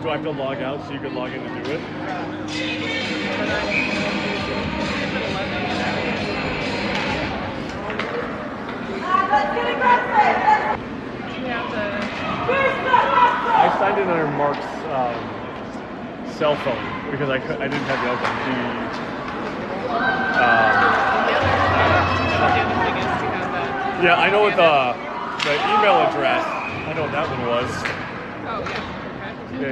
Do I have to log out so you can log in and do it? I signed in under Mark's cell phone because I didn't have the other one. Yeah, I know what the email address. I know what that one was. Oh yeah. Okay.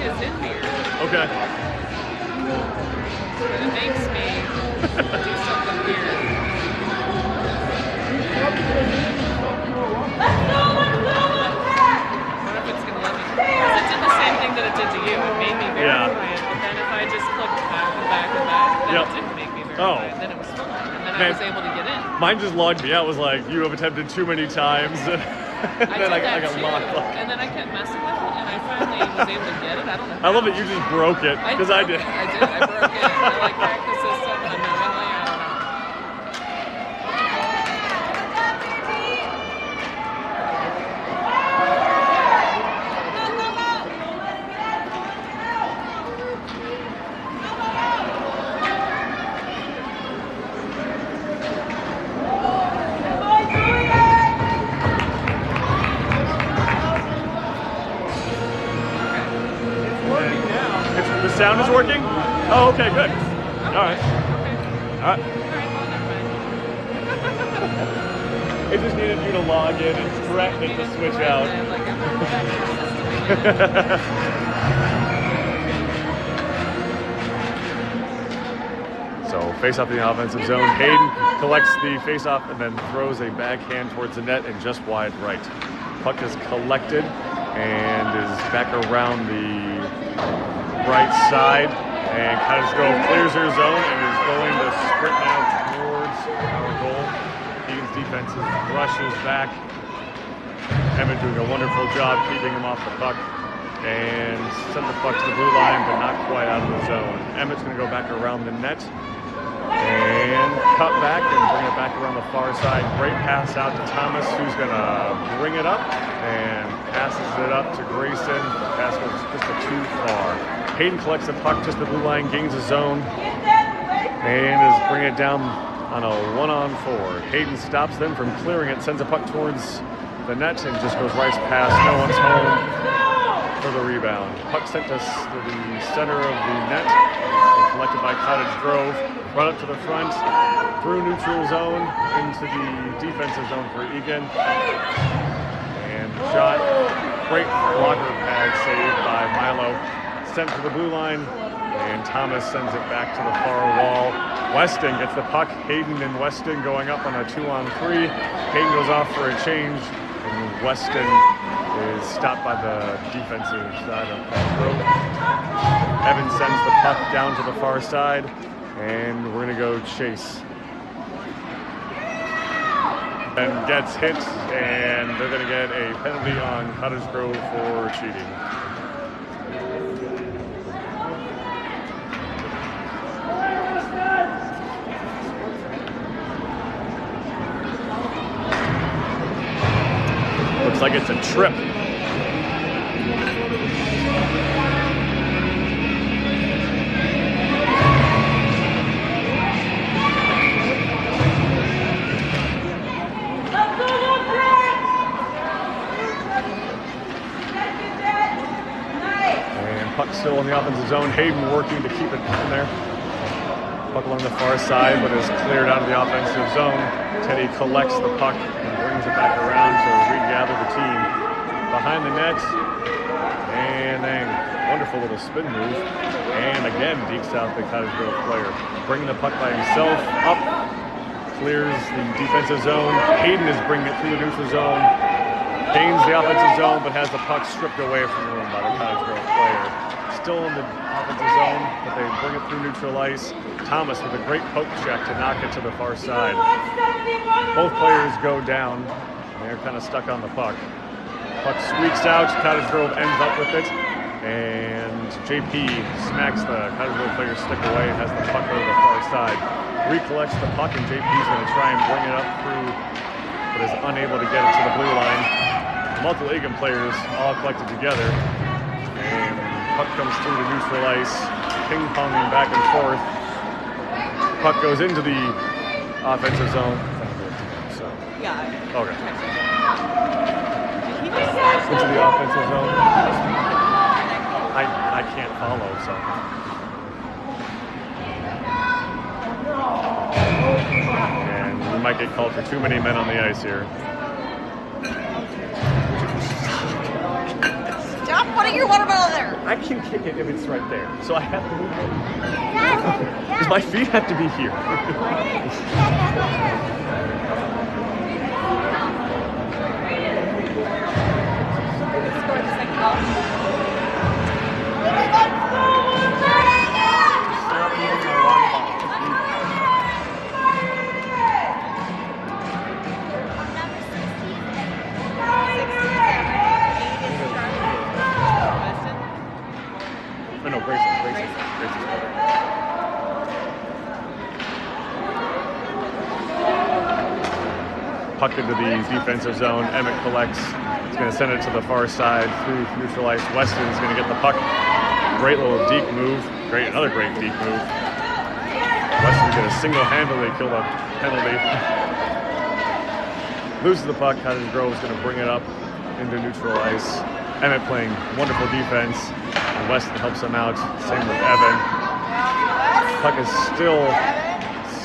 It's okay. But it makes me do something weird. What if it's going to let me? Because it did the same thing that it did to you. It made me verify it. But then if I just clicked back and back and back, then it didn't make me verify it. Then it was fine. And then I was able to get in. Mine just logged me out. It was like, you have attempted too many times. And then I got locked up. And then I kept messing with it, and I finally was able to get it. I don't know. I love that you just broke it, because I did. I did. I broke it. I like cracked the system unknowingly. I don't know. The sound is working? Oh, okay, good. All right. All right. It just needed you to log in and threaten it to switch out. So face off in the offensive zone. Hayden collects the face off and then throws a backhand towards the net and just wide right. Puck is collected and is back around the right side, and Cottage Grove clears their zone and is going to sprint now towards our goal. Eagan's defense rushes back. Emmett doing a wonderful job keeping him off the puck and send the puck to the blue line, but not quite out of the zone. Emmett's going to go back around the net and cut back and bring it back around the far side. Great pass out to Thomas, who's going to bring it up and passes it up to Grayson. The pass goes just too far. Hayden collects the puck just the blue line, gains the zone, and is bringing it down on a 1-on-4. Hayden stops them from clearing it, sends a puck towards the net, and just goes right past. No one's home for the rebound. Puck sent us to the center of the net, and collected by Cottage Grove. Run up to the front, through neutral zone, into the defensive zone for Eagan. And shot, great blocker pad saved by Milo. Sent to the blue line, and Thomas sends it back to the far wall. Weston gets the puck. Hayden and Weston going up on a 2-on-3. Hayden goes off for a change, and Weston is stopped by the defensive side of Cottage Grove. Evans sends the puck down to the far side, and we're going to go chase. And gets hit, and they're going to get a penalty on Cottage Grove for cheating. Looks like it's a trip. And puck still in the offensive zone. Hayden working to keep it in there. Puck along the far side, but is cleared out of the offensive zone. Teddy collects the puck and brings it back around to regather the team behind the net. And then wonderful little spin move. And again, dekes out the Cottage Grove player. Bringing the puck by himself up. Clears the defensive zone. Hayden is bringing it through the neutral zone. Gains the offensive zone, but has the puck stripped away from the room by the Cottage Grove player. Still in the offensive zone, but they bring it through neutral ice. Thomas with a great poke check to knock it to the far side. Both players go down, They're kind of stuck on the puck. Puck squeaks out, Cottage Grove ends up with it, and JP smacks the Cottage Grove player's stick away and has the puck over the far side. Recollects the puck, and JP's going to try and bring it up through, but is unable to get it to the blue line. Multiple Eagan players all collected together, and puck comes through the neutral ice, ping-ponging back and forth. Puck goes into the offensive zone. So, Yeah. okay. Into the offensive zone. I can't follow, so. And we might get called for too many men on the ice here. Stop putting your water bottle there. I can kick it if it's right there, so I have to move it. Because my feet have to be here. No, Grayson. Puck into the defensive zone. Emmett collects. He's going to send it to the far side through neutral ice. Weston's going to get the puck. Great little deke move. Another great deke move. Weston's going to single-handedly kill the penalty. Loses the puck. Cottage Grove is going to bring it up into neutral ice. Emmett playing wonderful defense. And Weston helps him out. Same with Evan. Puck is still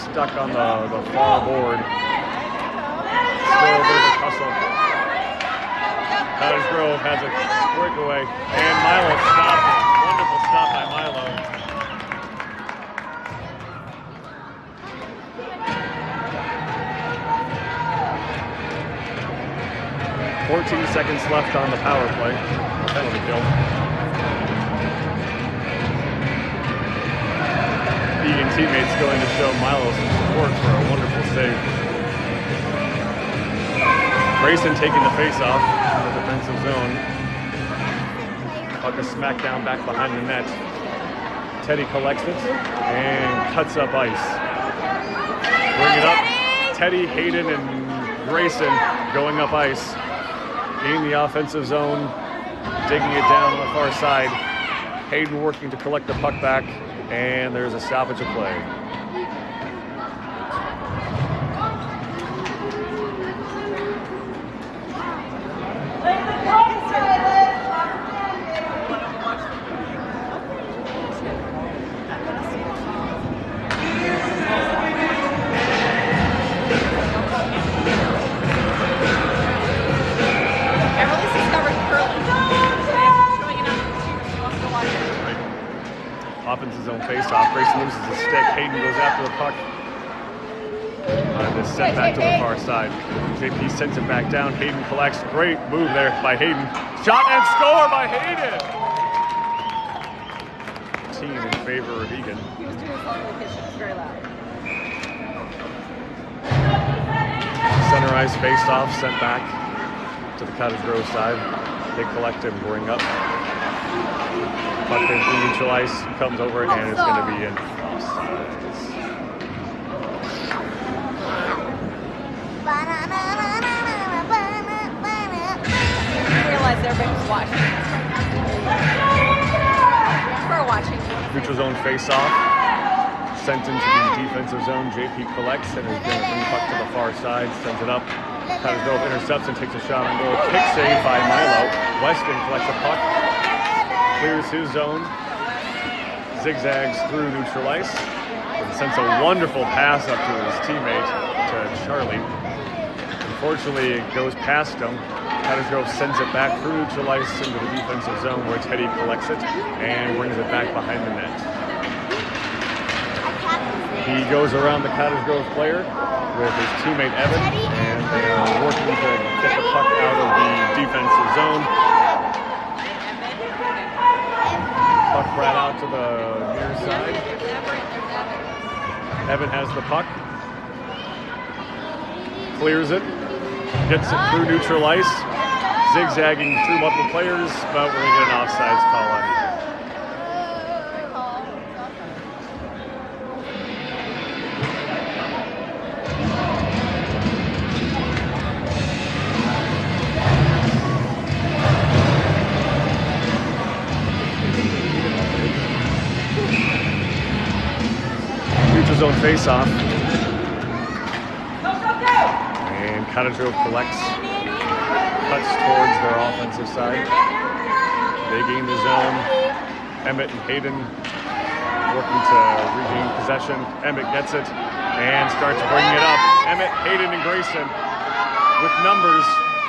stuck on the far board. Still a bit of a tussle. Cottage Grove has a breakaway. And Milo stopped it. Wonderful stop by Milo. .14 seconds left on the power play. Penalty kill. Eagan teammates going to show Milo some support for a wonderful save. Grayson taking the face-off in the defensive zone. Puck is smacked down back behind the net. Teddy collects it and cuts up ice. Bring it up. Teddy, Hayden, and Grayson going up ice. In the offensive zone, digging it down on the far side. Hayden working to collect the puck back, and there's a stoppage of play. Offensive zone face-off. Grayson loses the stick. Hayden goes after the puck. And is sent back to the far side. JP sends it back down. Hayden collects. Great move there by Hayden. Shot and score by Hayden! Team in favor of Eagan. He was doing something in the kitchen. It's very loud. Center ice face-off sent back to the Cottage Grove side. They collect and bring up. Puck in through neutral ice, comes over and it's going to be in. I realize everybody's watching. We're watching. Neutral zone face-off. Sent into the defensive zone. JP collects and is going to bring the puck to the far side. Sends it up. Cottage Grove intercepts and takes a shot on goal. Kick save by Milo. Weston collects a puck. Clears his zone, zigzags through neutral ice, and sends a wonderful pass up to his teammate, to Charlie. Unfortunately, it goes past him. Cottage Grove sends it back through neutral ice into the defensive zone where Teddy collects it and brings it back behind the net. He goes around the Cottage Grove player with his teammate Evan, and they are working to get the puck out of the defensive zone. Puck right out to the near side. Evan has the puck. Clears it. Gets it through neutral ice, zigzagging through multiple players, but we're going to get an offsides call on it. Neutral zone face-off. And Cottage Grove collects, cuts towards their offensive side. They gain the zone. Emmett and Hayden working to regain possession. Emmett gets it and starts bringing it up. Emmett, Hayden, and Grayson with numbers,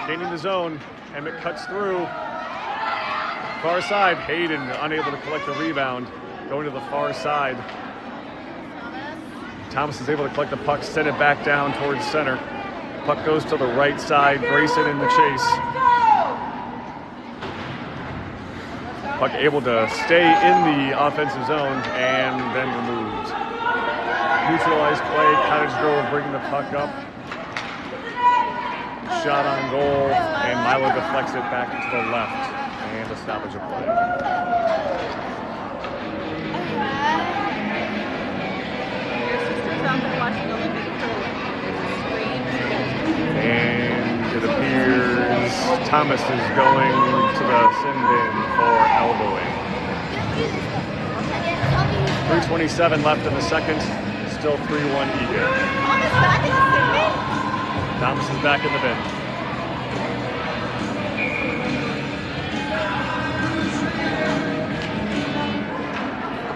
gaining the zone. Emmett cuts through. Far side, Hayden unable to collect the rebound. Going to the far side. Thomas is able to collect the puck, send it back down towards center. Puck goes to the right side, Grayson in the chase. Puck able to stay in the offensive zone and then removed. Neutralized play, Cottage Grove bringing the puck up. Shot on goal, and Milo deflects it back to the left. And a stoppage of play. And it appears Thomas is going to the sin bin for elbowing. 3:27 left in the second. Still 3-1 Eagan. Thomas is back in the bin.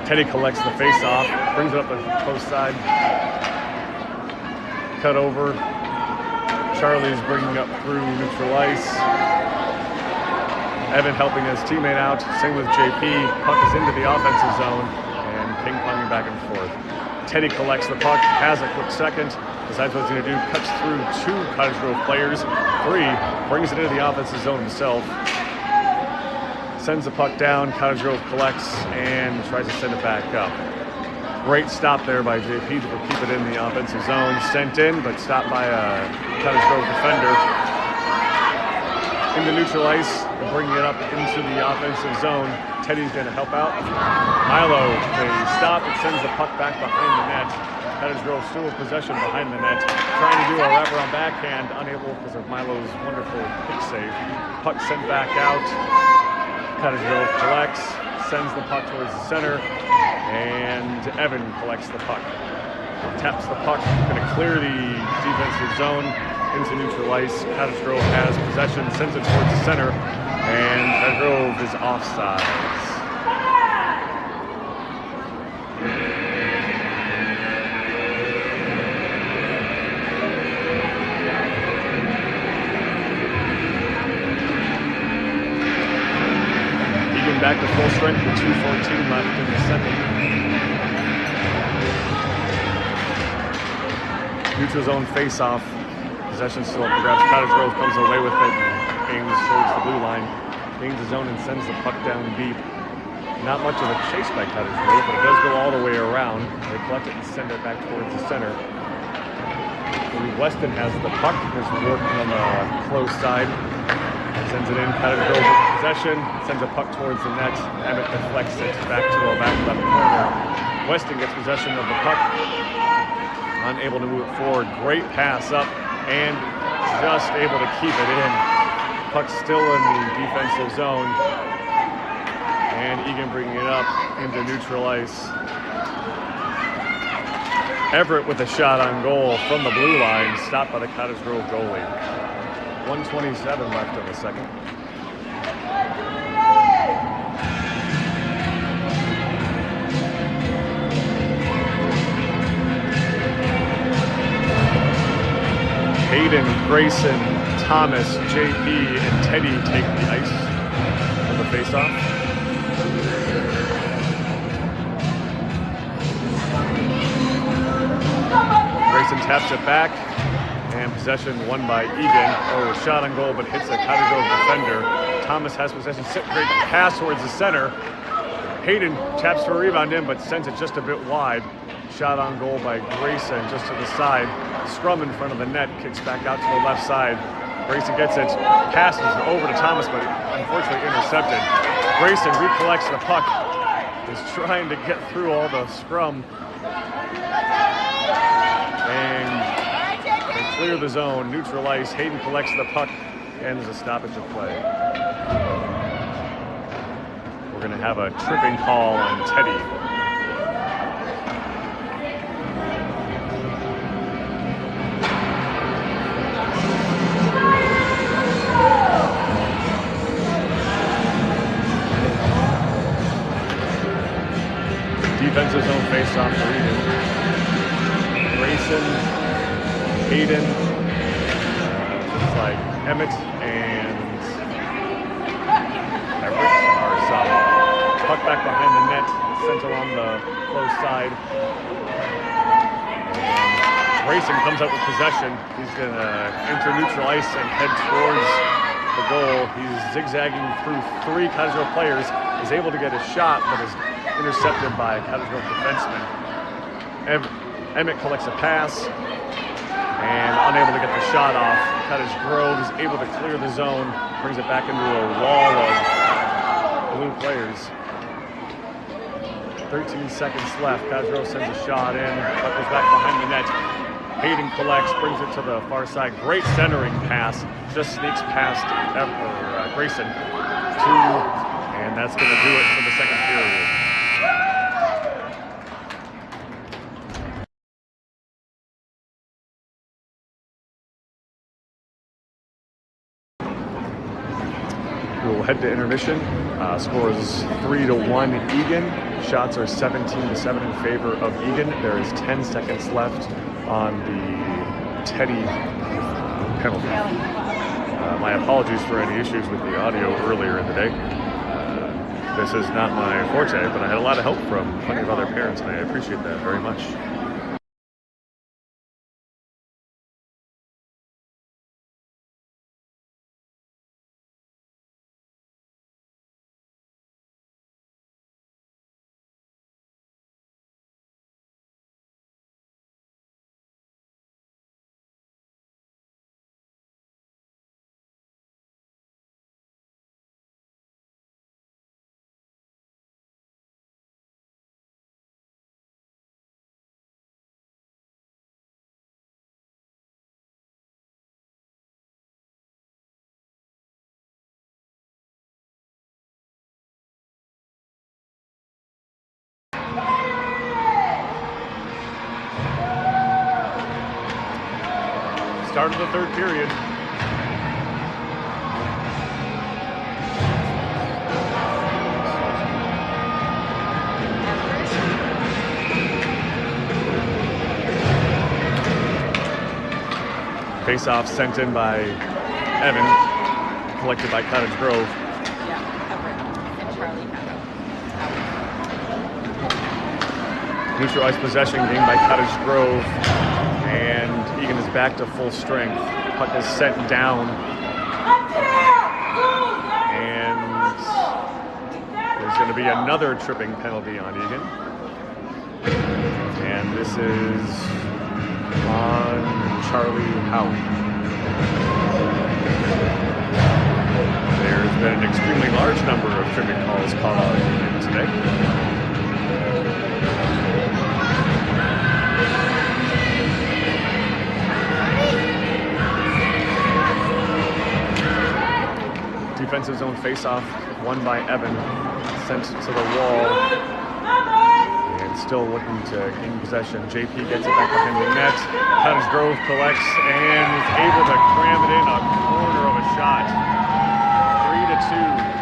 Teddy collects the face-off, brings it up the post side. Cut over. Charlie's bringing up through neutral ice. Evan helping his teammate out. Same with JP. Puck is into the offensive zone and ping-ponging back and forth. Teddy collects the puck, has a quick second, decides what he's going to do, cuts through 2 Cottage Grove players, 3, brings it into the offensive zone himself. Sends the puck down, Cottage Grove collects and tries to send it back up. Great stop there by JP to keep it in the offensive zone. Sent in, but stopped by a Cottage Grove defender. Into neutral ice, bringing it up into the offensive zone. Teddy's going to help out. Milo, they stop, it sends the puck back behind the net. Cottage Grove still with possession behind the net. Trying to do a wraparound backhand, unable because of Milo's wonderful pick save. Puck sent back out. Cottage Grove collects, sends the puck towards the center, and Evan collects the puck. Taps the puck, going to clear the defensive zone into neutral ice. Cottage Grove has possession, sends it towards the center, and Cottage Grove is offsides. Back to full strength with 2:14 left in the second. Neutral zone face-off. Possession still up for grabs. Cottage Grove comes away with it and aims towards the blue line. Gains the zone and sends the puck down deep. Not much of a chase by Cottage Grove, but it does go all the way around. They collect it and send it back towards the center. Weston has the puck. Is working on the close side. Sends it in, Cottage Grove with possession, sends a puck towards the net. Emmett deflects it back to the back left corner. Weston gets possession of the puck, unable to move it forward. Great pass up, and just able to keep it in. Puck still in the defensive zone, and Eagan bringing it up into neutral ice. Everett with a shot on goal from the blue line, stopped by the Cottage Grove goalie. 1:27 left in the second. Hayden, Grayson, Thomas, JP, and Teddy take the ice for the faceoff. Grayson taps it back. And possession won by Eagan. Oh, shot on goal, but hits a Cottage Grove defender. Thomas has possession. Great pass towards the center. Hayden taps for a rebound in, but sends it just a bit wide. Shot on goal by Grayson just to the side. Scrum in front of the net, kicks back out to the left side. Grayson gets it, passes over to Thomas, but unfortunately intercepted. Grayson recollects the puck, is trying to get through all the scrum and can clear the zone, neutral ice. Hayden collects the puck, and there's a stoppage of play. We're going to have a tripping call on Teddy. Defensive zone face-off for Eagan. Grayson, Hayden, looks like Emmett and Everett are solid. Puck back behind the net, sent along the close side. And Grayson comes up with possession. He's going to enter neutral ice and head towards the goal. He's zigzagging through 3 Cottage Grove players. Is able to get a shot, but is intercepted by a Cottage Grove defenseman. Emmett collects a pass and unable to get the shot off. Cottage Grove is able to clear the zone, brings it back into a wall of blue players. 13 seconds left. Cottage Grove sends a shot in. Puck goes back behind the net. Hayden collects, brings it to the far side. Great centering pass. Just sneaks past Grayson to. And that's going to do it for the second period. We'll head to intermission. Score is 3-1 Eagan. Shots are 17-7 in favor of Eagan. There is 10 seconds left on the Teddy penalty. My apologies for any issues with the audio earlier in the day. This is not my forte, but I had a lot of help from plenty of other parents, and I appreciate that very much. Start of the third period. Face-off sent in by Evan, collected by Cottage Grove. Yeah, Everett and Charlie had Neutral ice possession gained by Cottage Grove, and Eagan is back to full strength. Puck is sent down, and there's going to be another tripping penalty on Eagan. And this is on Charlie Howe. There's been an extremely large number of tripping calls called out on Eagan today. Defensive zone face-off, won by Evan, sent to the wall, and still looking to gain possession. JP gets it back behind the net. Cottage Grove collects and is able to cram it in a corner of a shot. 3-2.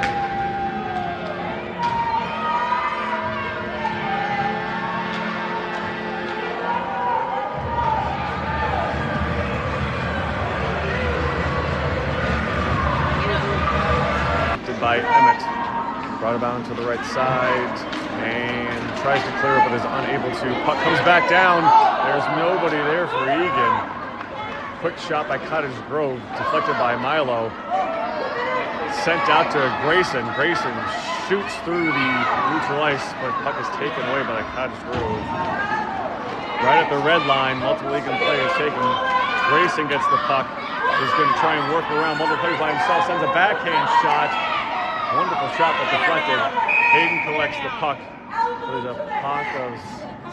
By Emmett, brought it down to the right side and tries to clear it but is unable to. Puck comes back down. There's nobody there for Eagan. Quick shot by Cottage Grove, deflected by Milo. Sent out to Grayson. Grayson shoots through the neutral ice, but puck is taken away by Cottage Grove. right at the red line. Multiple Eagan players taking. Grayson gets the puck. He's going to try and work around multiple players by himself. Sends a backhand shot. Wonderful shot that deflected. Hayden collects the puck. There's a puck of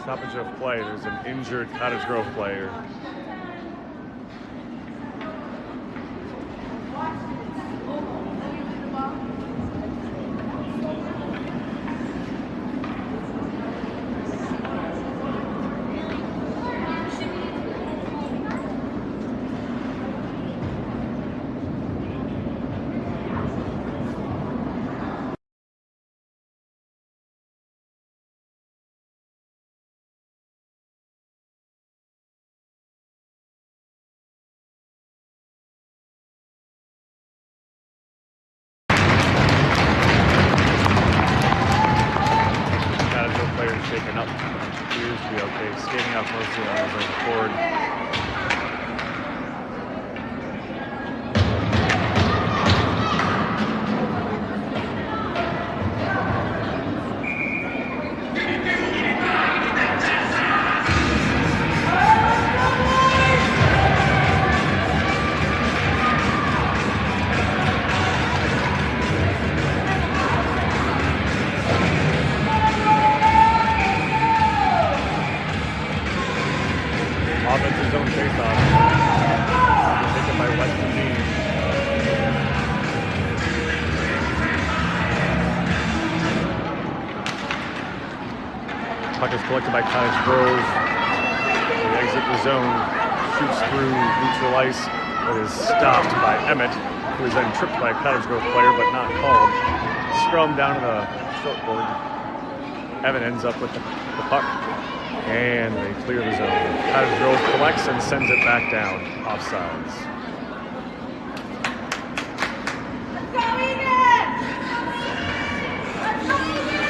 stoppage of play. There's an injured Cottage Grove player. Shaken up. Appears to be okay. Skating out mostly on his own accord. Offensive zone faceoff. Taken by Weston Dean. Puck is collected by Cottage Grove. They exit the zone, shoots through neutral ice, but is stopped by Emmett, who is then tripped by a Cottage Grove player, but not called. Scrum down to the short board. Evan ends up with the puck. And they clear the zone. Cottage Grove collects and sends it back down, offsides. Let's go, Eagan! Let's go, Eagan!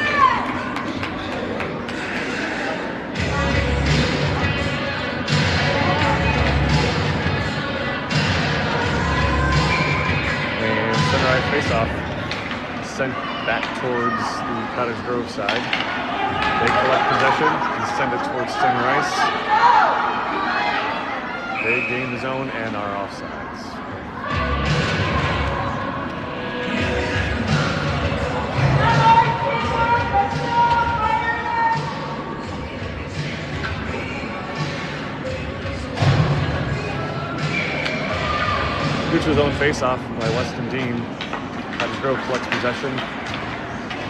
And Sunrise faceoff sent back towards the Cottage Grove side. They collect possession and send it towards Center Ice. They gain the zone and are offsides. Neutral zone faceoff by Weston Dean. Cottage Grove collects possession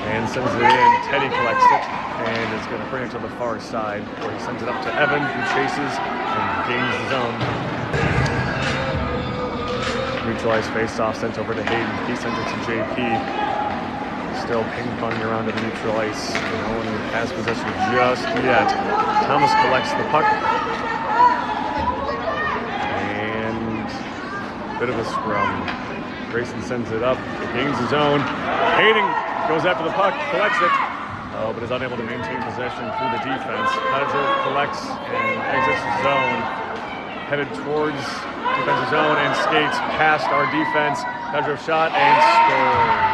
and sends it in. Teddy collects it. And is going to bring it to the far side, where he sends it up to Evan, who chases and gains the zone. Neutralized face-off sent over to Hayden. He sends it to JP. Still ping-ponging around to the neutral ice. No one has possession just yet. Thomas collects the puck. And a bit of a scrum. Grayson sends it up. It gains the zone. Hayden goes after the puck, collects it. But is unable to maintain possession through the defense. Cottage Grove collects and exits the zone, headed towards defensive zone and skates past our defense. Cottage Grove shot and scores.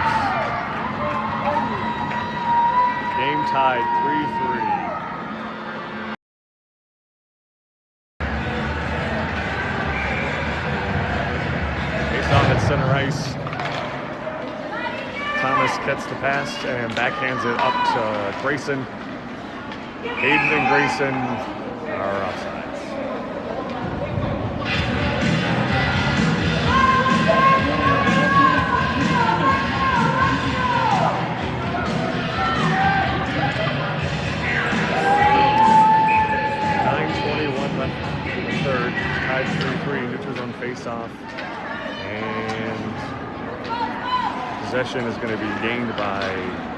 Game tied 3-3. Face off at center ice. Thomas gets the pass and backhands it up to Grayson. Hayden and Grayson are offsides. .9:21 left in the third. Tied 3-3. Neutral zone face-off. And possession is going to be gained by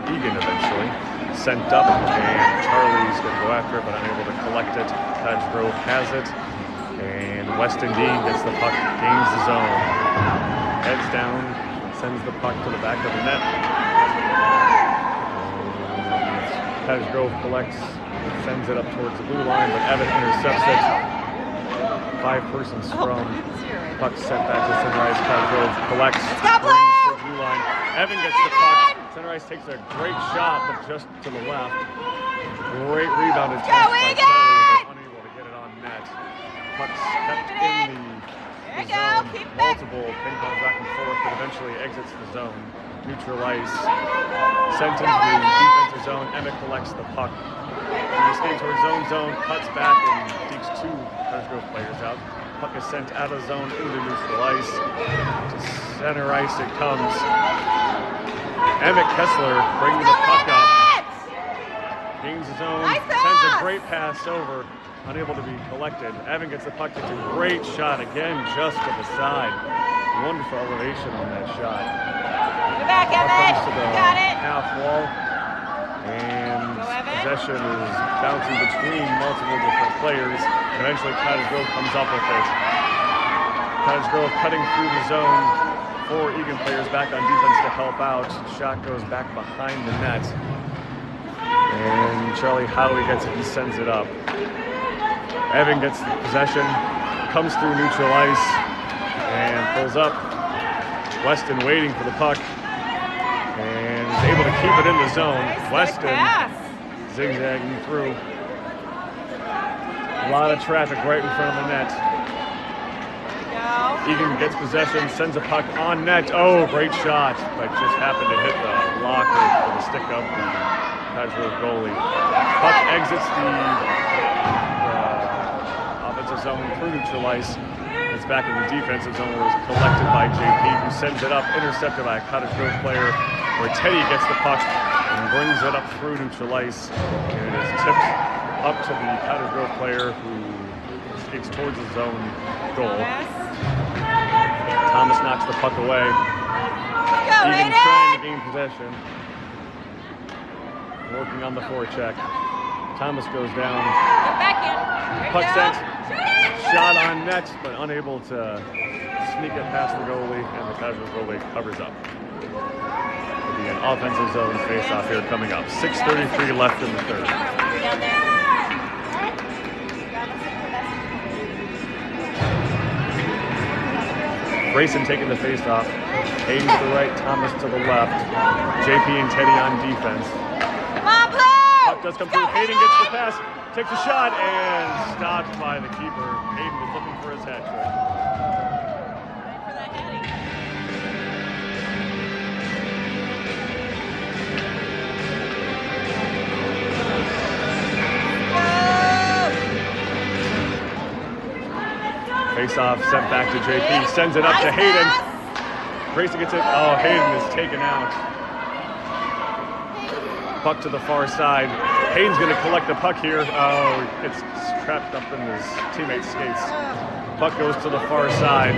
Eagan eventually. Sent up, and Charlie's going to go after it, but unable to collect it. Cottage Grove has it, and Weston Dean gets the puck, gains the zone. Heads down, sends the puck to the back of the net. And Cottage Grove collects, sends it up towards the blue line, but Evan intercepts it. 5-person scrum. Puck sent back to Sunrise. Cottage Grove collects, brings to the blue line. Evan gets the puck. Sunrise takes a great shot, but just to the left. Great rebound attempt by Charlie, but unable to puck's kept in the zone. Multiple ping pongs back and forth, but eventually exits the zone. Neutral ice. Sent into the defensive zone. Emmett collects the puck. He escapes towards zone, cuts back and dekes 2 Cottage Grove players out. Puck is sent out of zone into neutral ice. To center ice it comes. Emmett Kessler bringing the puck up. Gains his own, sends a great pass over, unable to be collected. Evan gets the puck, takes a great shot again, just to the side. Wonderful elevation on that shot. Go back, Evan. Comes to the half wall, and possession is bouncing between multiple different players. Eventually, Cottage Grove comes up with it. Cottage Grove cutting through the zone. 4 Eagan players back on defense to help out. Shot goes back behind the net. And Charlie Howie gets it and sends it up. Evan gets the possession, comes through neutral ice, and pulls up. Weston waiting for the puck, and is able to keep it in the zone. Weston zigzagging through. A lot of traffic right in front of the net. Eagan gets possession, sends a puck on net. Oh, great shot, but just happened to hit the blocker with the stick of the Cottage Grove goalie. Puck exits the offensive zone through neutral ice. It's back in the defensive zone where it's collected by JP, who sends it up, intercepted by a Cottage Grove player, where Teddy gets the puck and brings it up through neutral ice. And it is tipped up to the Cottage Grove player who skates towards the zone goal. Thomas knocks the puck away. Eagan trying to gain possession. Working on the forecheck. Thomas goes down. Get back in. Puck sent. Shot on net, but unable to sneak it past the goalie, and the Cottage Grove goalie covers up. It'll be an offensive zone face-off here coming up. 6:33 left in the third. Down there. Grayson taking the face-off. Hayden to the right, Thomas to the left. JP and Teddy on defense. Come on, Blue! Puck does come through. Hayden gets the pass, takes a shot, and stopped by the keeper. Hayden was looking for his hat trick. For that heading. Face-off sent back to JP. Sends it up to Hayden. Grayson gets it. Oh, Hayden is taken out. Puck to the far side. Hayden's going to collect the puck here. Oh, it's trapped up in his teammate's skates. Puck goes to the far side,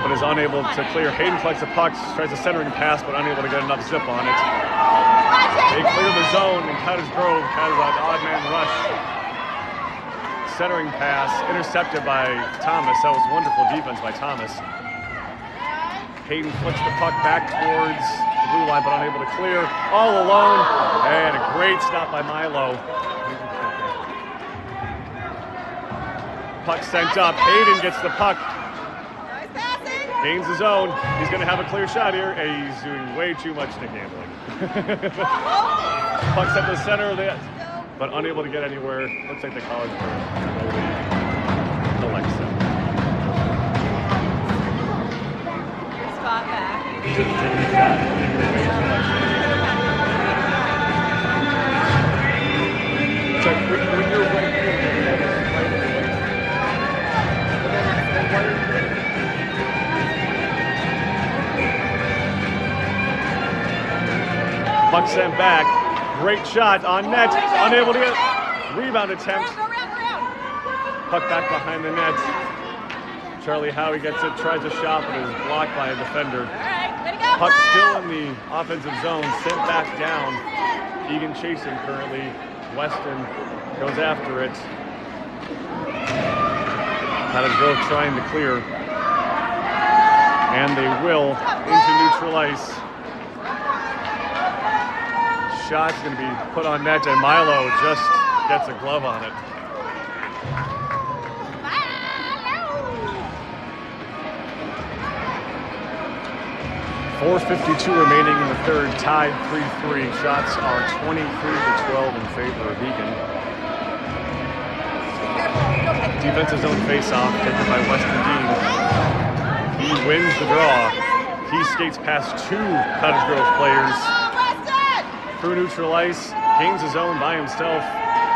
but is unable to clear. Hayden collects the puck, tries a centering pass, but unable to get enough zip on it. They clear the zone, and Cottage Grove has an odd man rush. Centering pass, intercepted by Thomas. That was wonderful defense by Thomas. Hayden flicks the puck back towards the blue line, but unable to clear. All alone, and a great stop by Milo. Puck sent up. Hayden gets the puck. Gains his own. He's going to have a clear shot here. And he's doing way too much stick handling. Puck's at the center of the, but unable to get anywhere. Looks like the College collects it. Spot back. It's like when you're right here. Puck sent back. Great shot on net. Unable to get rebound attempt. Puck back behind the net. Charlie Howie gets it, tries a shot, but is blocked by a defender. Puck still in the offensive zone, sent back down. Eagan chasing currently. Weston goes after it. Cottage Grove trying to clear. And they will into neutral ice. Shot's going to be put on net, and Milo just gets a glove on it. .452 remaining in the third, tied 3-3. Shots are 23-12 in favor of Eagan. Defensive zone face-off taken by Weston Dean. He wins the draw. He skates past 2 Cottage Grove players through neutral ice, gains his own by himself,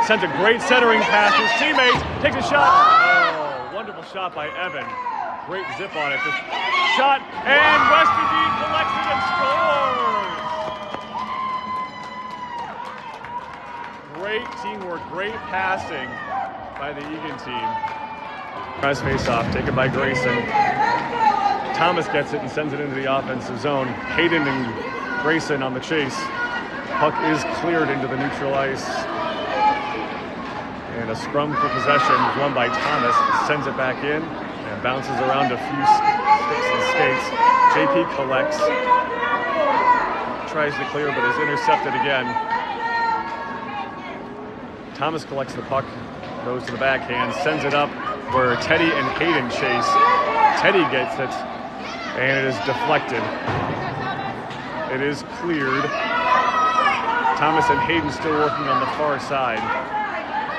sends a great centering pass to his teammates, takes a shot. Oh, wonderful shot by Evan. Great zip on it. Just shot, and Weston Dean collects it and scores! Great teamwork, great passing by the Eagan team. Nice face-off taken by Grayson. Thomas gets it and sends it into the offensive zone. Hayden and Grayson on the chase. Puck is cleared into the neutral ice. And a scrum for possession won by Thomas. Sends it back in and bounces around a few sticks and skates. JP collects. Tries to clear but is intercepted again. Thomas collects the puck. Goes to the backhand. Sends it up where Teddy and Hayden chase. Teddy gets it. And it is deflected. It is cleared. Thomas and Hayden still working on the far side.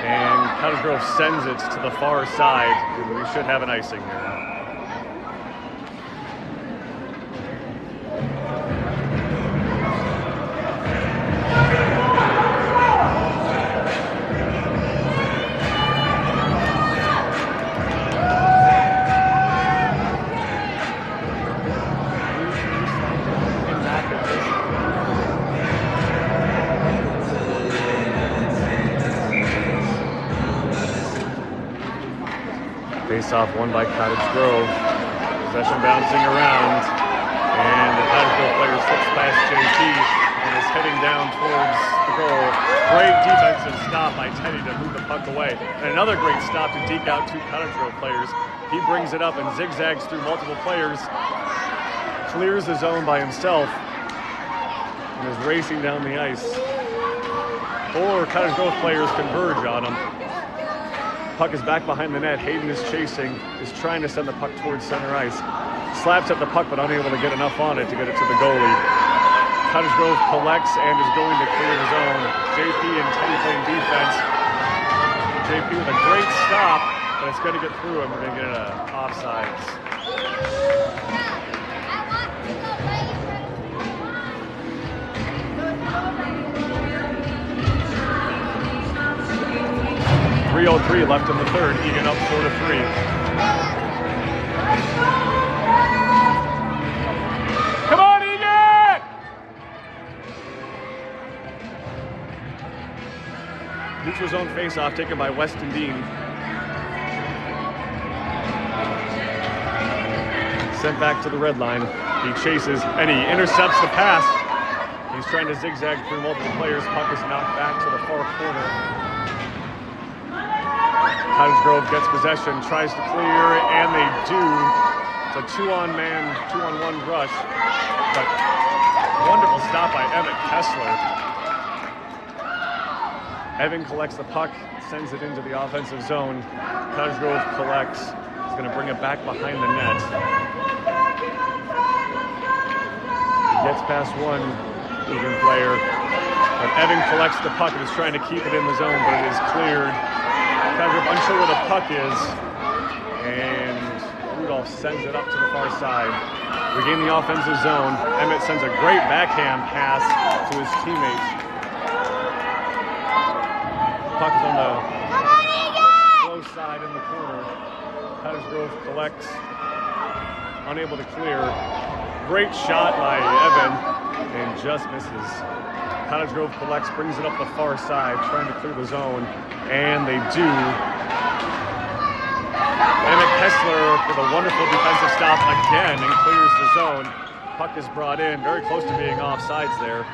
And Cottage Grove sends it to the far side. We should have an icing here. Face-off won by Cottage Grove. Possession bouncing around. And the Cottage Grove player slips past JP and is heading down towards the goal. Great defensive stop by Teddy to move the puck away. And another great stop to deke out 2 Cottage Grove players. He brings it up and zigzags through multiple players. Clears the zone by himself. And is racing down the ice. 4 Cottage Grove players converge on him. Puck is back behind the net. Hayden is chasing, is trying to send the puck towards center ice. Slaps at the puck, but unable to get enough on it to get it to the goalie. Cottage Grove collects and is going to clear his own. JP and Teddy playing defense. JP with a great stop, but it's going to get through and we're going to get an offsides. 3:03 left in the third. Eagan up 4-3. Come on, Eagan! Neutral zone face-off taken by Weston Dean. Sent back to the red line. He chases and he intercepts the pass. He's trying to zigzag through multiple players. Puck is knocked back to the far corner. Cottage Grove gets possession, tries to clear, and they do. It's a 2-on-man, 2-on-1 rush. But wonderful stop by Evan Kessler. Evan collects the puck, sends it into the offensive zone. Cottage Grove collects. He's going to bring it back behind the net. He gets past one Eagan player. But Evan collects the puck and is trying to keep it in the zone, but it is cleared. Cottage Grove unsure where the puck is, and Rudolph sends it up to the far side. Regain the offensive zone. Emmett sends a great backhand pass to his teammates. Puck is on the close side in the corner. Cottage Grove collects, unable to clear. Great shot by Evan, and just misses. Cottage Grove collects, brings it up the far side, trying to clear the zone, and they do. Emmett Kessler with a wonderful defensive stop again and clears the zone. Puck is brought in, very close to being offsides there.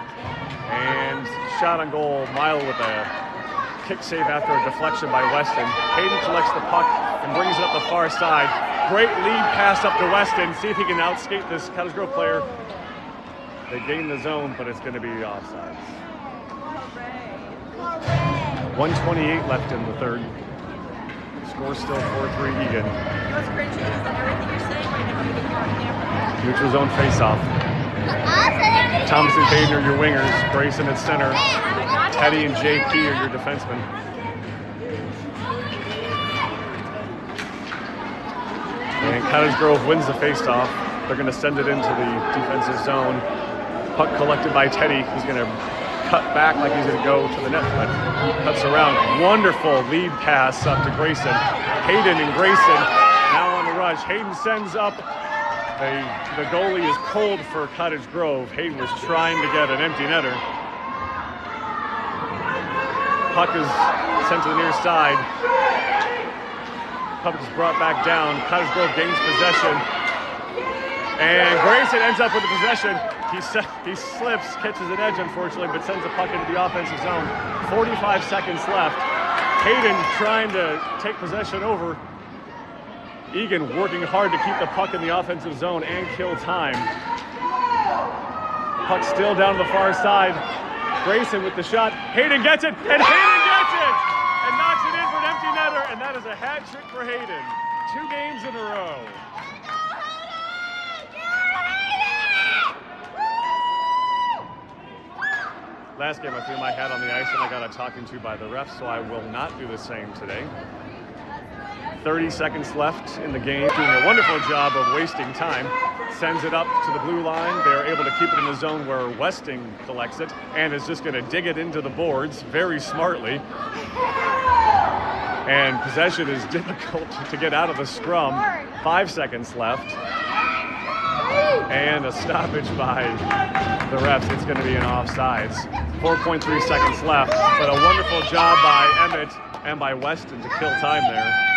And shot on goal, Mile with a kick save after a deflection by Weston. Hayden collects the puck and brings it up the far side. Great lead pass up to Weston. See if he can outskate this Cottage Grove player. They gain the zone, but it's going to be offsides. 1:28 left in the third. Score still 4-3 Eagan. What's cringy is that everything you're saying right now, I'm going to hear on camera. Neutral zone face-off. Thomas and Hayden are your wingers. Grayson at center. Teddy and JP are your defensemen. And Cottage Grove wins the faceoff. They're going to send it into the defensive zone. Puck collected by Teddy. He's going to cut back like he's going to go to the net, but cuts around. Wonderful lead pass up to Grayson. Hayden and Grayson now on the rush. Hayden sends up. The goalie is pulled for Cottage Grove. Hayden was trying to get an empty netter. Puck is sent to the near side. Puck is brought back down. Cottage Grove gains possession. And Grayson ends up with the possession. He slips, catches an edge unfortunately, but sends the puck into the offensive zone. 45 seconds left. Hayden trying to take possession over. Eagan working hard to keep the puck in the offensive zone and kill time. Puck still down the far side. Grayson with the shot. Hayden gets it, and Hayden gets it! And knocks it in for an empty netter, and that is a hat trick for Hayden. 2 games in a row. Last game I threw my hat on the ice and I got a talking to by the refs, so I will not do the same today. 30 seconds left in the game, doing a wonderful job of wasting time. Sends it up to the blue line. They're able to keep it in the zone where Westing collects it and is just going to dig it into the boards very smartly. And possession is difficult to get out of the scrum. 5 seconds left. And a stoppage by the refs. It's going to be an offsides. 4.3 seconds left, but a wonderful job by Emmett and by Weston to kill time there.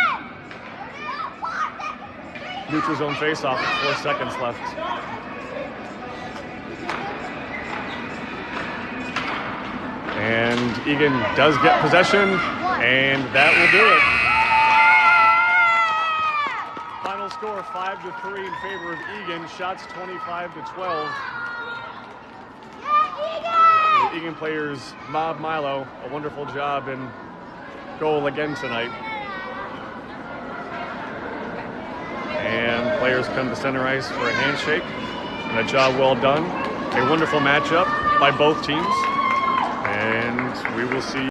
Neutral zone faceoff with 4 seconds left. And Eagan does get possession, and that will do it. Final score 5-3 in favor of Eagan. Shots 25-12. The Eagan players, Mob Milo, a wonderful job in goal again tonight. And players come to center ice for a handshake. And a job well done. A wonderful matchup by both teams. And we will see